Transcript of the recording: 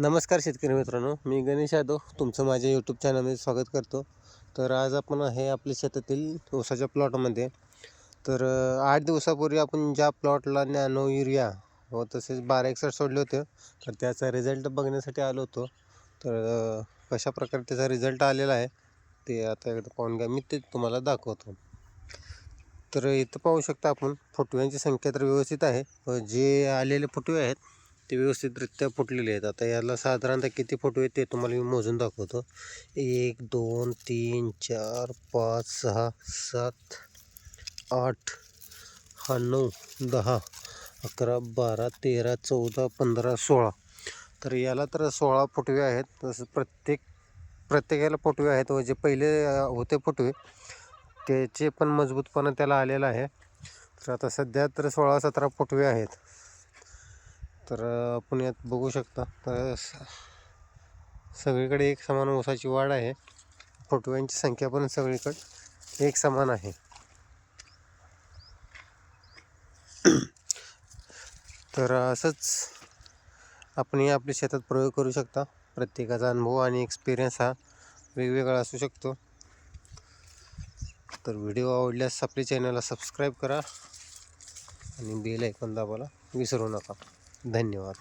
नमस्कार शेतकरी मित्रांनो, मी गणेश यादव तुमचं माझ्या यूट्यूब चॅनलमध्ये स्वागत करतो. तर आज आपण आहे आपल्या शेतातील ऊसाच्या प्लॉटमध्ये. तर 8 दिवसापूर्वी आपण ज्या प्लॉटला नॅनो युरिया व तसेच 1261 सोडले होते, तर त्याचा रिझल्ट बघण्यासाठी आलो होतो. तर कशा प्रकारे त्याचा रिझल्ट आलेला आहे ते आता एकदा पाहून घ्या. मी ते तुम्हाला दाखवतो. तर इथं पाहू शकता आपण फुटव्यांची संख्या तर व्यवस्थित आहे व जे आलेले फुटवे आहेत ते व्यवस्थितरित्या फुटलेले आहेत. आता याला साधारणतः किती फुटवे ते तुम्हाला मी मोजून दाखवतो. 1 2 3 4 5 6 7 8 हा 9 10 11 12 13 14 15 16. तर याला तर 16 फुटवे आहेत. तसं प्रत्येकाला फुटवे आहेत व जे पहिले होते फुटवे त्याचे पण मजबूतपणा त्याला आलेला आहे. तर आता सध्या तर 16-17 फुटवे आहेत. तर आपण यात बघू शकता. तर सगळीकडे एक समान ऊसाची वाढ आहे. फुटव्यांची संख्या पण सगळीकडे एक समान आहे. तर असंच आपण आपल्या शेतात प्रयोग करू शकता. प्रत्येकाचा अनुभव आणि एक्सपिरियन्स हा वेगवेगळा असू शकतो. तर व्हिडिओ आवडल्यास आपल्या चॅनलला सबस्क्राईब करा आणि बेल आयकॉन दाबायला विसरू नका. धन्यवाद.